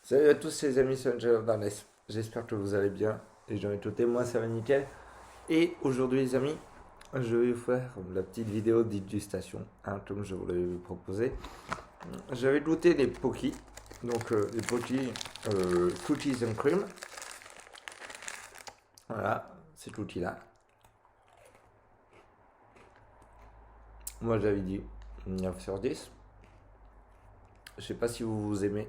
Salut à tous les amis, c'est Angel of Darkness. J'espère que vous allez bien. Et j'en ai tout moi ça va nickel. Et aujourd'hui les amis, je vais faire la petite vidéo de dégustation, hein, comme je vous l'avais proposé. J'avais goûté des Pocky, donc des Pocky Cookies and Cream. Voilà, ces cookies là. Moi j'avais dit 9 sur 10. Je sais pas si vous aimez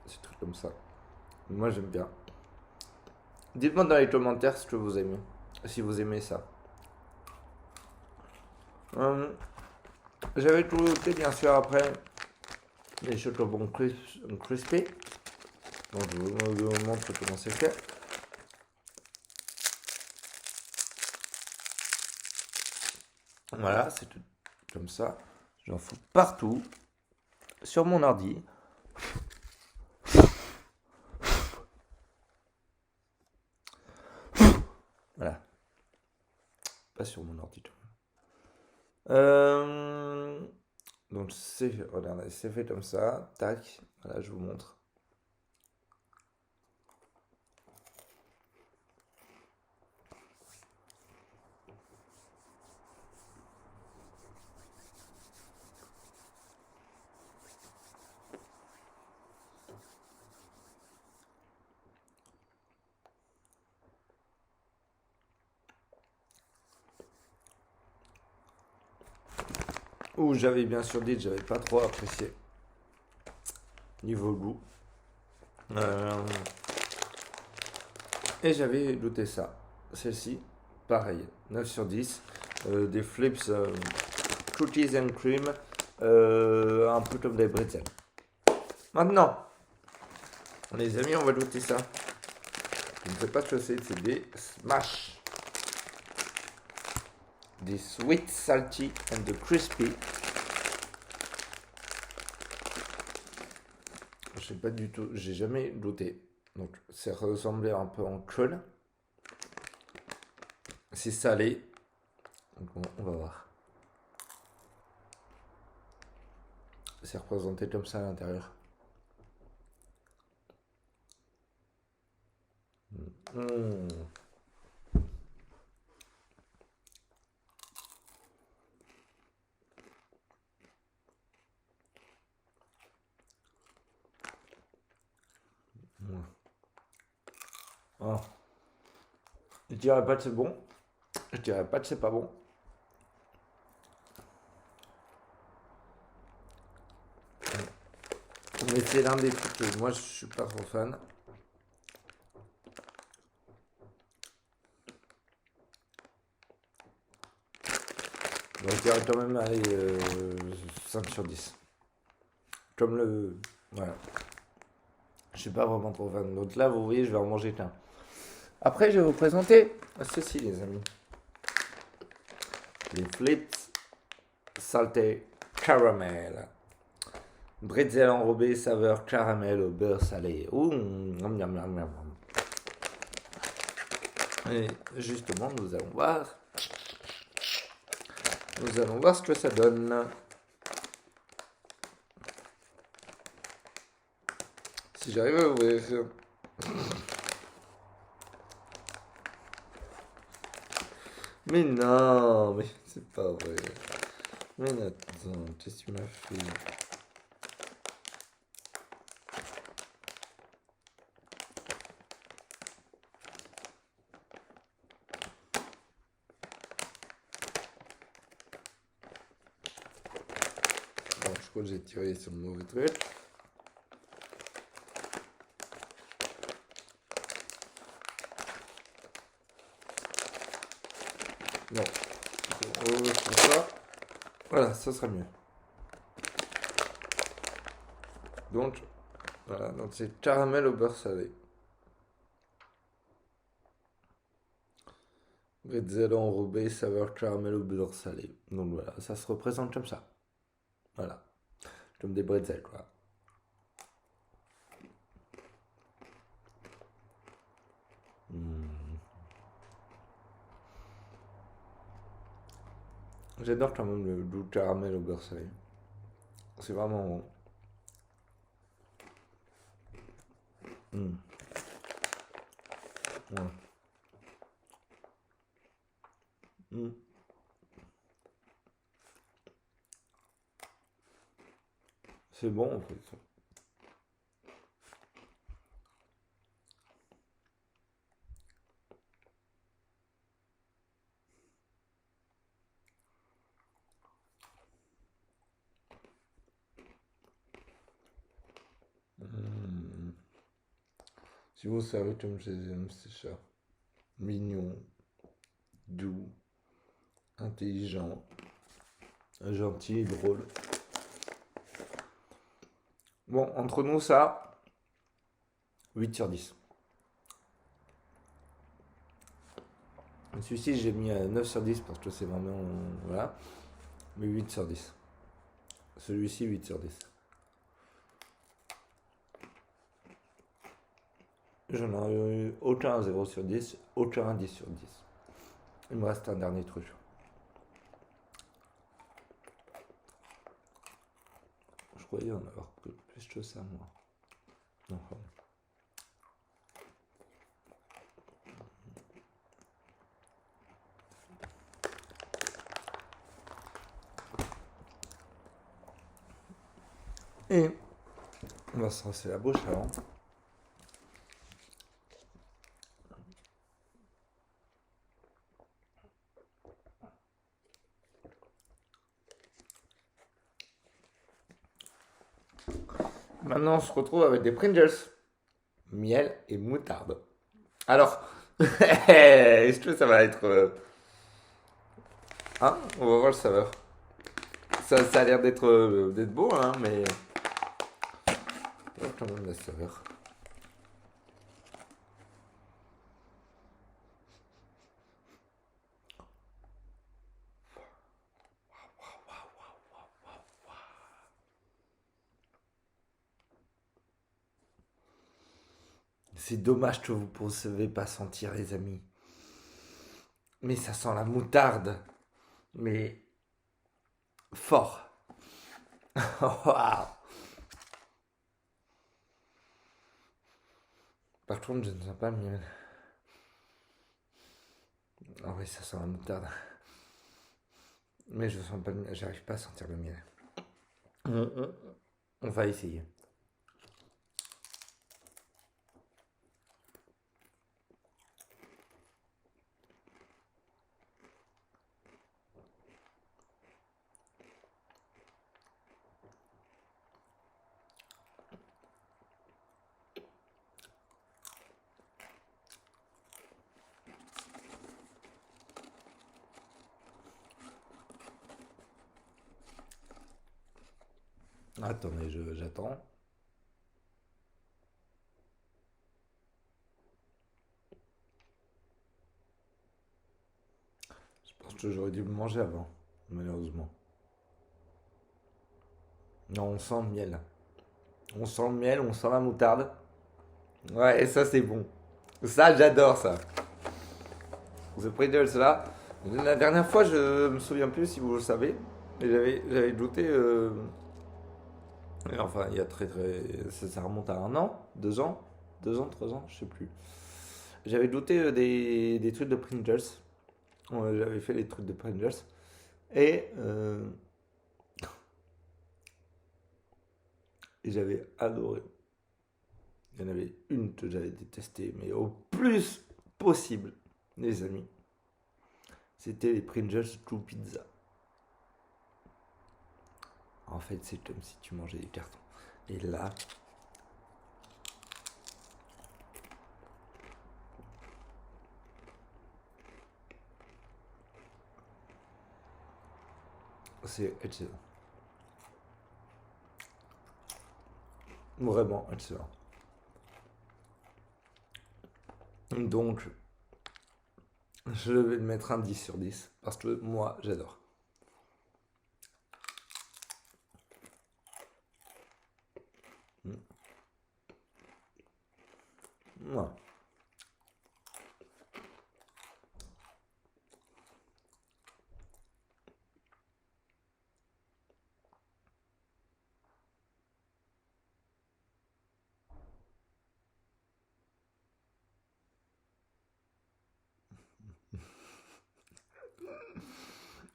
ces trucs comme ça. Moi j'aime bien. Dites-moi dans les commentaires ce que vous aimez, si vous aimez ça. Euh, J'avais tout noté bien sûr après les chocobons crispés. Donc je vous montre comment c'est fait. Voilà, c'est tout comme ça. J'en fous partout sur mon ordi. Voilà, pas sur mon ordi. Euh, donc regardez, c'est fait comme ça. Tac, voilà, je vous montre. Où j'avais bien sûr dit que j'avais pas trop apprécié niveau goût. Euh, et j'avais goûté ça. Celle-ci, pareil, 9 sur 10. Des flips cookies and cream, un peu comme des bretzels. Maintenant, les amis, on va goûter ça. Je ne sais pas ce que c'est des smash. Des sweet, salty and the crispy. Je sais pas du tout, j'ai jamais goûté. Donc ça ressemblait un peu en colle. C'est salé. Donc on va voir. C'est représenté comme ça à l'intérieur. Mmh. Mmh. Oh. Je dirais pas que c'est bon. Je dirais pas que c'est pas bon. Mais c'est l'un des trucs que moi je suis pas trop fan. Donc je dirais quand même allez, 5 sur 10. Comme le... Voilà. Je suis pas vraiment trop fan. Donc là, vous voyez, je vais en manger qu'un. Après, je vais vous présenter ceci, les amis. Les flips salté caramel. Bretzel enrobé saveur caramel au beurre salé. Ouh, miam, miam, miam, miam. Et justement, nous allons voir. Nous allons voir ce que ça donne. Si j'arrive à ouvrir. Mais non, mais c'est pas vrai. Mais attends, qu'est-ce que tu m'as fait? Bon, je crois que j'ai tiré sur le mauvais truc. Non. Comme ça. Voilà, ça sera mieux. Donc, voilà, donc c'est caramel au beurre salé. Bretzel enrobé, saveur caramel au beurre salé. Donc voilà, ça se représente comme ça. Voilà. Comme des bretzels, quoi. Hmm. J'adore quand même le goût caramel au beurre salé. C'est vraiment bon. Ouais. C'est bon en fait. Si vous savez comme je les aime, c'est ça. Mignon, doux, intelligent, gentil, drôle. Bon, entre nous, ça, 8 sur 10. Celui-ci, j'ai mis 9 sur 10 parce que c'est vraiment. Voilà. Mais 8 sur 10. Celui-ci, 8 sur 10. J'en ai eu aucun à 0 sur 10, aucun à 10 sur 10. Il me reste un dernier truc. Je croyais en avoir plus que ça, moi. Enfin. Et on va se rincer la bouche avant. Maintenant, on se retrouve avec des Pringles. Miel et moutarde. Alors, est-ce que ça va être... Hein, on va voir le saveur. Ça a l'air d'être beau, hein, mais... On va quand même la saveur. C'est dommage que vous ne pouvez pas sentir, les amis. Mais ça sent la moutarde. Mais fort. Waouh. Par contre, je ne sens pas le miel. Ah oui, ça sent la moutarde. Mais je sens pas le miel. J'arrive pas à sentir le miel. On va essayer. Attendez, j'attends. Je pense que j'aurais dû le manger avant, malheureusement. Non, on sent le miel. On sent le miel, on sent la moutarde. Ouais, et ça c'est bon. Ça, j'adore ça. The Pringles là. La dernière fois, je me souviens plus si vous le savez, mais j'avais goûté. Enfin, il y a ça remonte à 1 an, 2 ans, 2 ans, 3 ans, je sais plus. J'avais goûté des trucs de Pringles. J'avais fait les trucs de Pringles. Et j'avais adoré. Il y en avait une que j'avais détestée, mais au plus possible, les amis. C'était les Pringles True Pizza. En fait, c'est comme si tu mangeais des cartons. Et là, c'est excellent. Vraiment excellent. Donc, je vais mettre un 10 sur 10 parce que moi, j'adore. Ouais.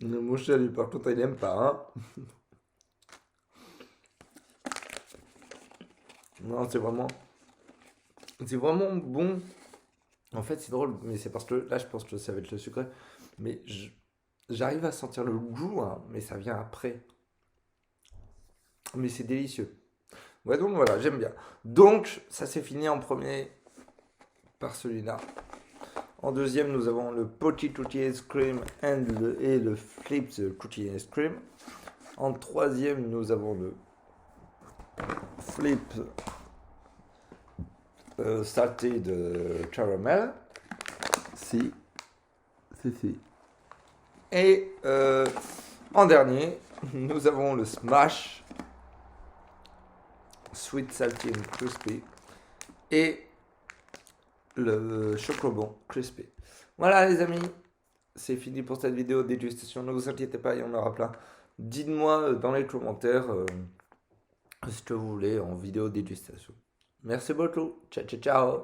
Mon chat, lui, par contre, il aime pas, hein. Non, c'est vraiment bon. En fait, c'est drôle, mais c'est parce que là, je pense que ça va être le sucré. Mais j'arrive à sentir le goût, hein, mais ça vient après. Mais c'est délicieux. Ouais, donc voilà, j'aime bien. Donc, ça s'est fini en premier par celui-là. En deuxième, nous avons le Pochi Tutti Ice Cream et le Flips Cookie Ice Cream. En troisième, nous avons le Flip Salted Caramel. Si. Si. Et en dernier, nous avons le Smash Sweet Salty and Crispy et le Chocobon Crispy. Voilà les amis, c'est fini pour cette vidéo de dégustation. Ne vous inquiétez pas, il y en aura plein. Dites-moi dans les commentaires ce que vous voulez en vidéo de dégustation. Merci beaucoup. Ciao, ciao, ciao.